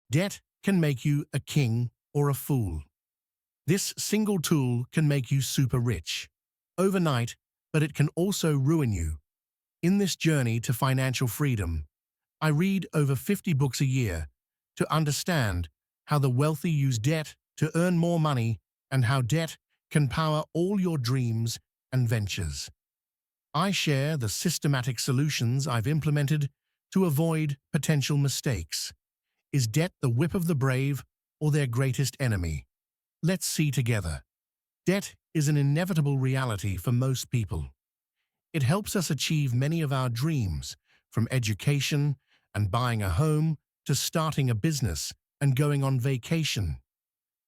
Debt can make you a king or a fool. This single tool can make you super rich overnight, but it can also ruin you. In this journey to financial freedom, I read over 50 books a year to understand how the wealthy use debt to earn more money and how debt can power all your dreams and ventures. I share the systematic solutions I've implemented to avoid potential mistakes. Is debt the whip of the brave or their greatest enemy? Let's see together. Debt is an inevitable reality for most people. It helps us achieve many of our dreams, from education and buying a home to starting a business and going on vacation.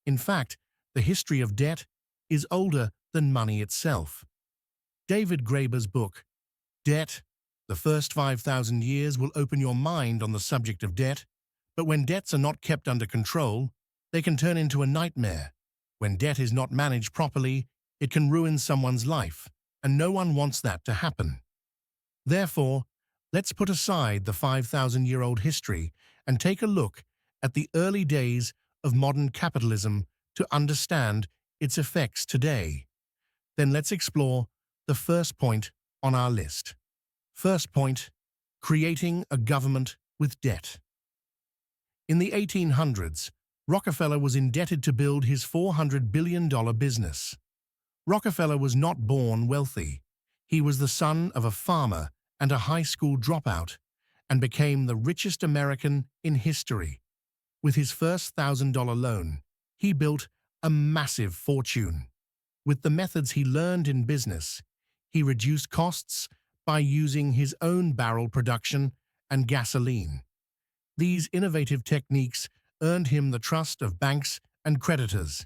In fact, the history of debt is older than money itself. David Graeber's book, Debt, The First 5,000 Years, will open your mind on the subject of debt, but when debts are not kept under control, they can turn into a nightmare. When debt is not managed properly, it can ruin someone's life, and no one wants that to happen. Therefore, let's put aside the 5,000-year-old history and take a look at the early days of modern capitalism to understand its effects today. Then let's explore the first point on our list. First point, creating a government with debt. In the 1800s, Rockefeller was indebted to build his $400 billion business. Rockefeller was not born wealthy. He was the son of a farmer and a high school dropout, and became the richest American in history. With his first $1,000 loan, he built a massive fortune. With the methods he learned in business, he reduced costs by using his own barrel production and gasoline. These innovative techniques earned him the trust of banks and creditors.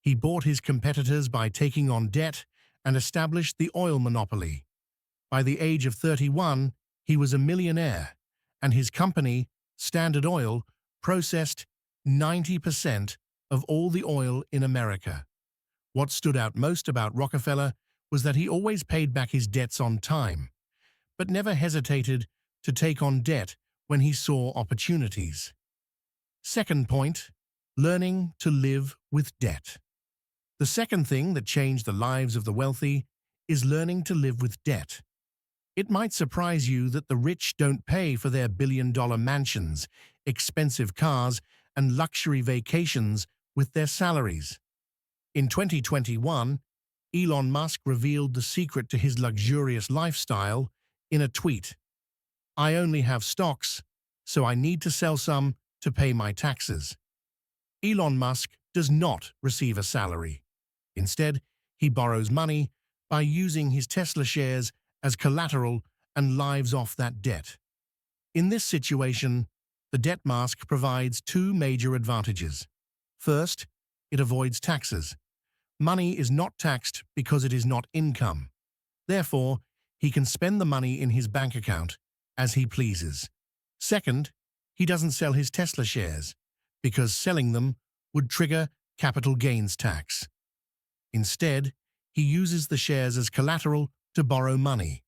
He bought his competitors by taking on debt and established the oil monopoly. By the age of 31, he was a millionaire, and his company, Standard Oil, processed 90% of all the oil in America. What stood out most about Rockefeller was that he always paid back his debts on time, but never hesitated to take on debt when he saw opportunities. Second point, learning to live with debt. The second thing that changed the lives of the wealthy is learning to live with debt. It might surprise you that the rich don't pay for their billion-dollar mansions, expensive cars, and luxury vacations with their salaries. In 2021, Elon Musk revealed the secret to his luxurious lifestyle in a tweet. "I only have stocks, so I need to sell some to pay my taxes." Elon Musk does not receive a salary. Instead, he borrows money by using his Tesla shares as collateral and lives off that debt. In this situation, the debt mask provides two major advantages. First, it avoids taxes. Money is not taxed because it is not income. Therefore, he can spend the money in his bank account as he pleases. Second, he doesn't sell his Tesla shares because selling them would trigger capital gains tax. Instead, he uses the shares as collateral to borrow money.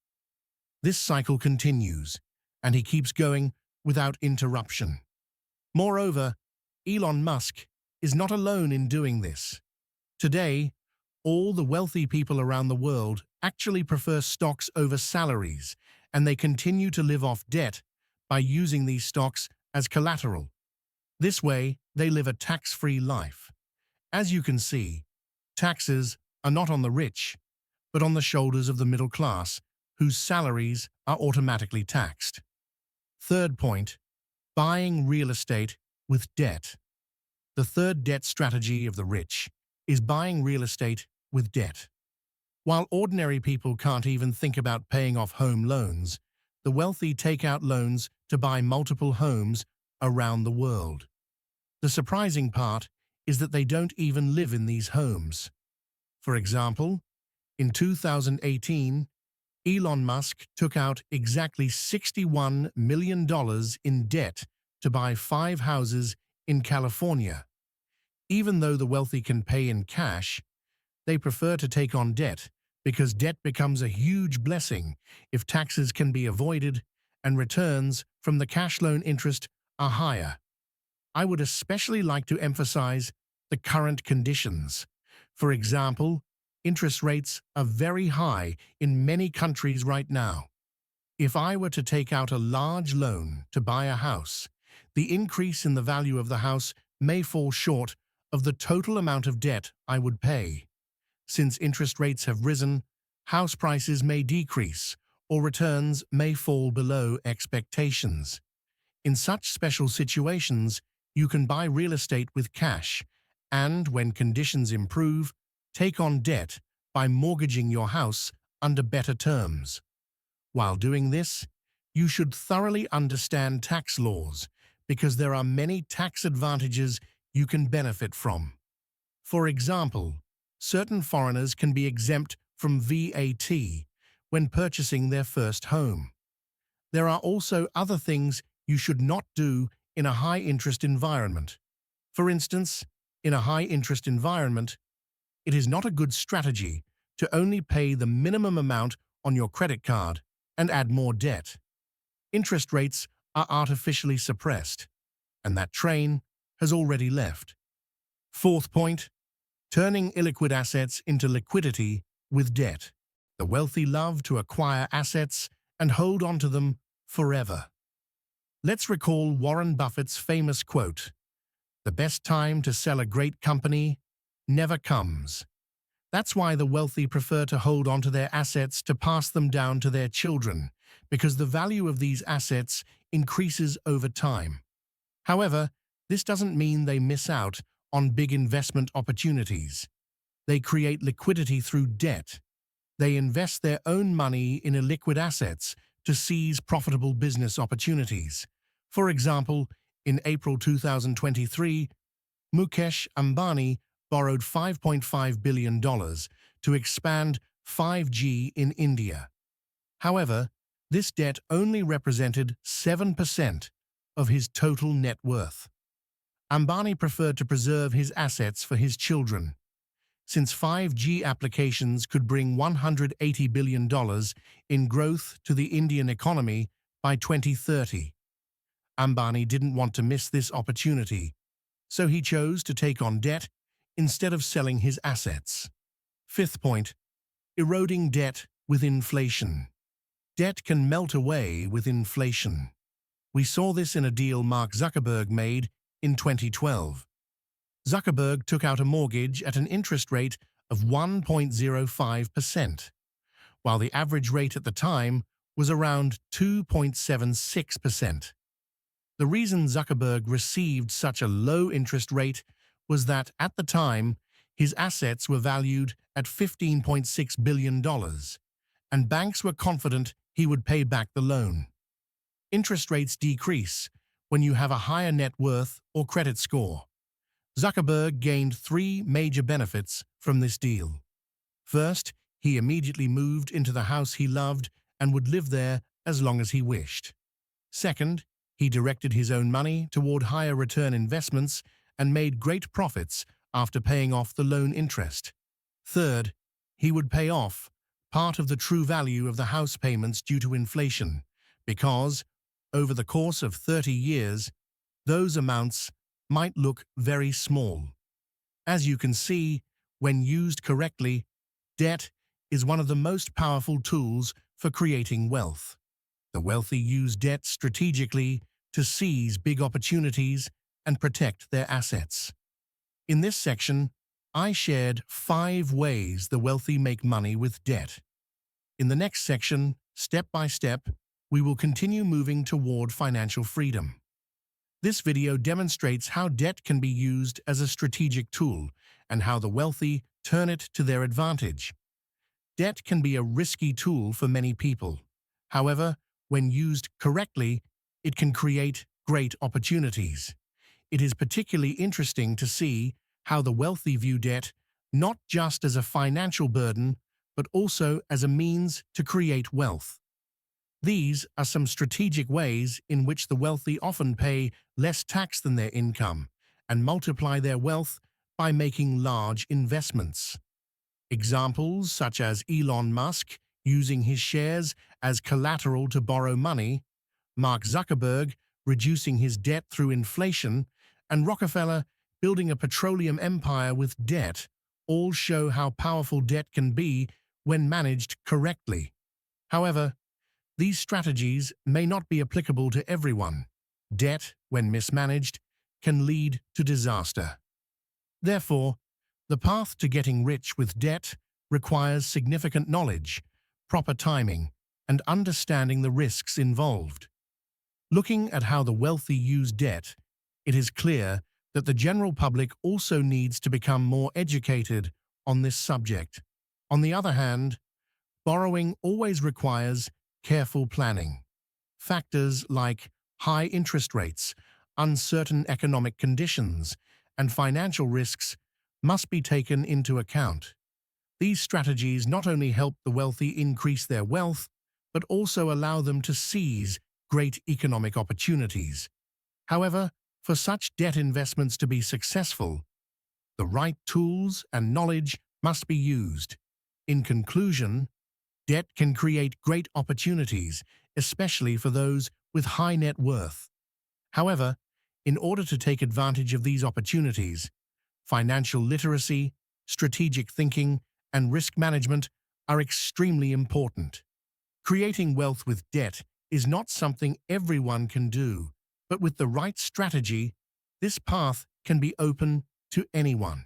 This cycle continues, and he keeps going without interruption. Moreover, Elon Musk is not alone in doing this. Today, all the wealthy people around the world actually prefer stocks over salaries, and they continue to live off debt by using these stocks as collateral. This way, they live a tax-free life. As you can see, taxes are not on the rich, but on the shoulders of the middle class, whose salaries are automatically taxed. Third point, buying real estate with debt. The third debt strategy of the rich is buying real estate with debt. While ordinary people can't even think about paying off home loans, the wealthy take out loans to buy multiple homes around the world. The surprising part is that they don't even live in these homes. For example, in 2018, Elon Musk took out exactly $61 million in debt to buy 5 houses in California. Even though the wealthy can pay in cash, they prefer to take on debt because debt becomes a huge blessing if taxes can be avoided and returns from the cash loan interest are higher. I would especially like to emphasize the current conditions. For example, interest rates are very high in many countries right now. If I were to take out a large loan to buy a house, the increase in the value of the house may fall short of the total amount of debt I would pay. Since interest rates have risen, house prices may decrease or returns may fall below expectations. In such special situations, you can buy real estate with cash and, when conditions improve, take on debt by mortgaging your house under better terms. While doing this, you should thoroughly understand tax laws because there are many tax advantages you can benefit from. For example, certain foreigners can be exempt from VAT when purchasing their first home. There are also other things you should not do in a high-interest environment. For instance, in a high-interest environment, it is not a good strategy to only pay the minimum amount on your credit card and add more debt. Interest rates are artificially suppressed, and that train has already left. Fourth point, turning illiquid assets into liquidity with debt. The wealthy love to acquire assets and hold on to them forever. Let's recall Warren Buffett's famous quote, "The best time to sell a great company never comes." That's why the wealthy prefer to hold on to their assets to pass them down to their children, because the value of these assets increases over time. However, this doesn't mean they miss out on big investment opportunities. They create liquidity through debt. They invest their own money in illiquid assets to seize profitable business opportunities. For example, in April 2023, Mukesh Ambani borrowed $5.5 billion to expand 5G in India. However, this debt only represented 7% of his total net worth. Ambani preferred to preserve his assets for his children. Since 5G applications could bring $180 billion in growth to the Indian economy by 2030, Ambani didn't want to miss this opportunity, so he chose to take on debt instead of selling his assets. Fifth point, eroding debt with inflation. Debt can melt away with inflation. We saw this in a deal Mark Zuckerberg made in 2012. Zuckerberg took out a mortgage at an interest rate of 1.05%, while the average rate at the time was around 2.76%. The reason Zuckerberg received such a low interest rate was that, at the time, his assets were valued at $15.6 billion, and banks were confident he would pay back the loan. Interest rates decrease when you have a higher net worth or credit score. Zuckerberg gained three major benefits from this deal. First, he immediately moved into the house he loved and would live there as long as he wished. Second, he directed his own money toward higher return investments and made great profits after paying off the loan interest. Third, he would pay off part of the true value of the house payments due to inflation, because, over the course of 30 years, those amounts might look very small. As you can see, when used correctly, debt is one of the most powerful tools for creating wealth. The wealthy use debt strategically to seize big opportunities and protect their assets. In this section, I shared 5 ways the wealthy make money with debt. In the next section, step by step, we will continue moving toward financial freedom. This video demonstrates how debt can be used as a strategic tool and how the wealthy turn it to their advantage. Debt can be a risky tool for many people. However, when used correctly, it can create great opportunities. It is particularly interesting to see how the wealthy view debt not just as a financial burden, but also as a means to create wealth. These are some strategic ways in which the wealthy often pay less tax than their income and multiply their wealth by making large investments. Examples such as Elon Musk using his shares as collateral to borrow money, Mark Zuckerberg reducing his debt through inflation, and Rockefeller building a petroleum empire with debt all show how powerful debt can be when managed correctly. However, these strategies may not be applicable to everyone. Debt, when mismanaged, can lead to disaster. Therefore, the path to getting rich with debt requires significant knowledge, proper timing, and understanding the risks involved. Looking at how the wealthy use debt, it is clear that the general public also needs to become more educated on this subject. On the other hand, borrowing always requires careful planning. Factors like high interest rates, uncertain economic conditions, and financial risks must be taken into account. These strategies not only help the wealthy increase their wealth, but also allow them to seize great economic opportunities. However, for such debt investments to be successful, the right tools and knowledge must be used. In conclusion, debt can create great opportunities, especially for those with high net worth. However, in order to take advantage of these opportunities, financial literacy, strategic thinking, and risk management are extremely important. Creating wealth with debt is not something everyone can do, but with the right strategy, this path can be open to anyone.